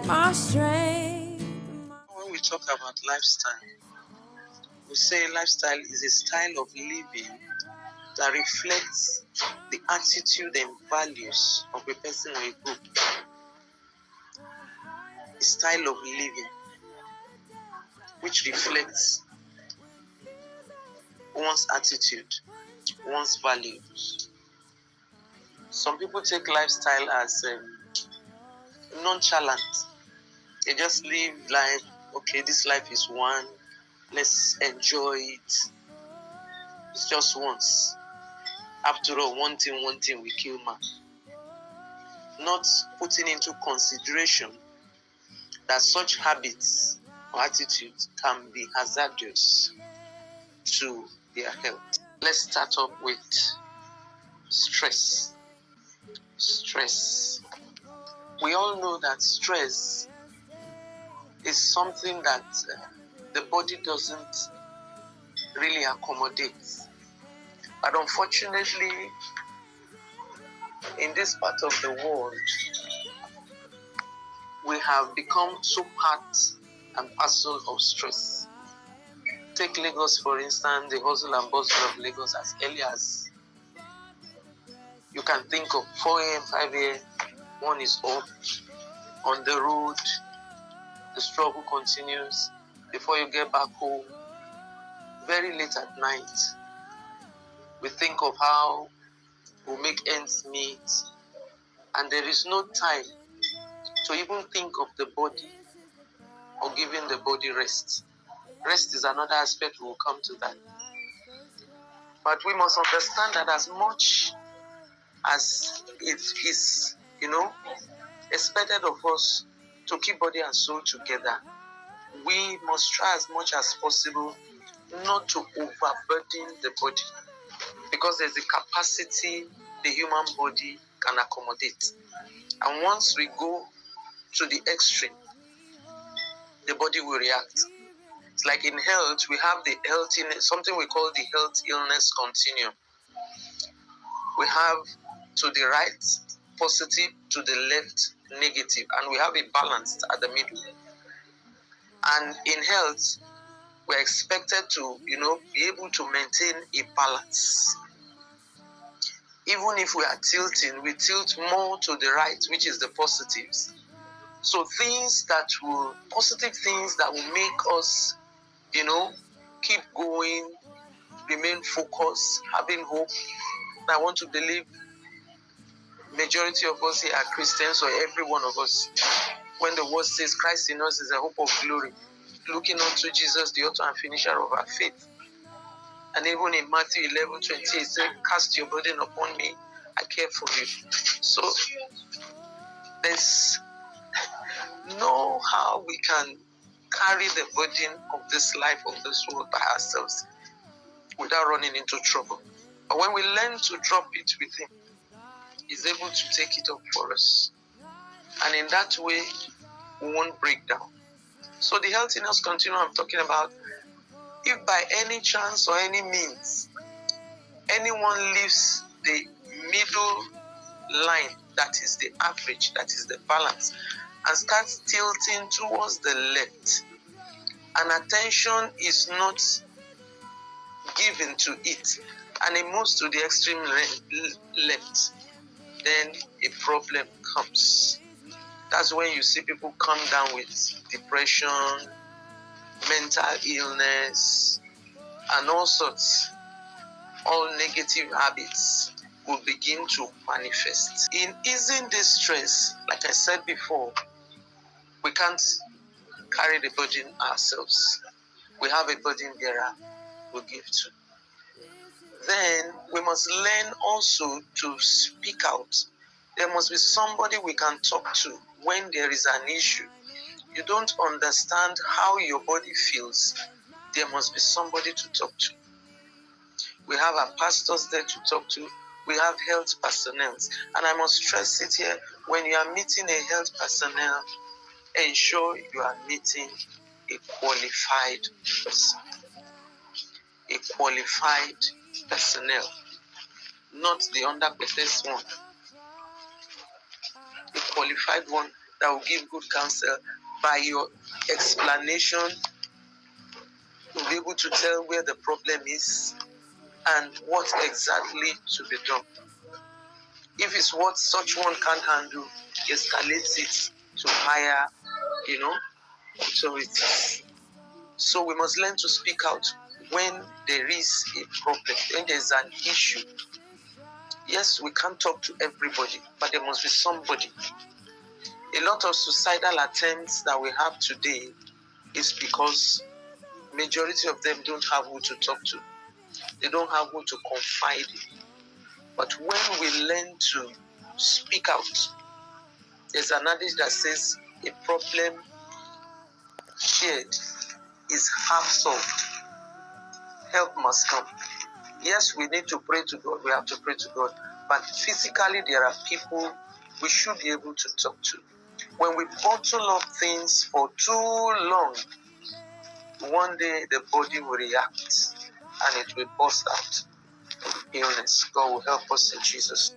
my strength. When we talk about lifestyle, we say lifestyle is a style of living that reflects the attitude and values of a person or a group. A style of living which reflects one's attitude, one's values. Some people take lifestyle as nonchalant. They just live life, okay, this life is one, let's enjoy it. It's just once. After all, one thing will kill man. Not putting into consideration that such habits or attitudes can be hazardous to their health. Let's start off with stress. Stress. We all know that stress is something that the body doesn't really accommodate. But unfortunately, in this part of the world, we have become so part and parcel of stress. Take Lagos, for instance, the hustle and bustle of Lagos. As early as you can think of 4 a.m., 5 a.m., one is up on the road, the struggle continues before you get back home. Very late at night, we think of how we'll make ends meet, and there is no time to even think of the body or giving the body rest. Rest is another aspect, we'll come to that. But we must understand that as much as it is, expected of us to keep body and soul together, we must try as much as possible not to overburden the body, because there's a capacity the human body can accommodate. And once we go to the extreme, the body will react. It's like in health, we have the health, something we call the health illness continuum. We have to the right positive, to the left negative, and we have a balance at the middle. And in health, we're expected to, be able to maintain a balance. Even if we are tilting, we tilt more to the right, which is the positives. So positive things that will make us, keep going, remain focused, having hope. I want to believe majority of us here are Christians, or every one of us. When the word says Christ in us is a hope of glory, looking unto Jesus, the author and finisher of our faith. And even in Matthew 11:20, it says, cast your burden upon me, I care for you. So there's no how we can carry the burden of this life, of this world by ourselves without running into trouble. But when we learn to drop it with Him, He's able to take it up for us. And in that way, we won't break down. So the healthiness continuum I'm talking about, if by any chance or any means, anyone leaves the middle line, that is the average, that is the balance, and starts tilting towards the left, and attention is not given to it, and it moves to the extreme left, then a problem comes. That's when you see people come down with depression, mental illness, and all sorts. All negative habits will begin to manifest. In easing this stress, like I said before, we can't carry the burden ourselves. We have a burden bearer we'll give to. Then we must learn also to speak out. There must be somebody we can talk to when there is an issue. You don't understand how your body feels, there must be somebody to talk to. We have our pastors there to talk to. We have health personnel. And I must stress it here, when you are meeting a health personnel, ensure you are meeting a qualified person. A qualified personnel, not the underqualified one. A qualified one that will give good counsel. By your explanation, you'll be able to tell where the problem is and what exactly to be done. If it's what such one can't handle, escalates it to higher, authorities. So we must learn to speak out when there is a problem, when there's an issue. Yes, we can't talk to everybody, but there must be somebody. A lot of suicidal attempts that we have today is because majority of them don't have who to talk to. They don't have who to confide in. But when we learn to speak out, there's an adage that says a problem shared is half solved. Help must come. Yes, we need to pray to God. We have to pray to God. But physically, there are people we should be able to talk to. When we bottle up things for too long, one day the body will react and it will burst out. Illness. God will help us in Jesus.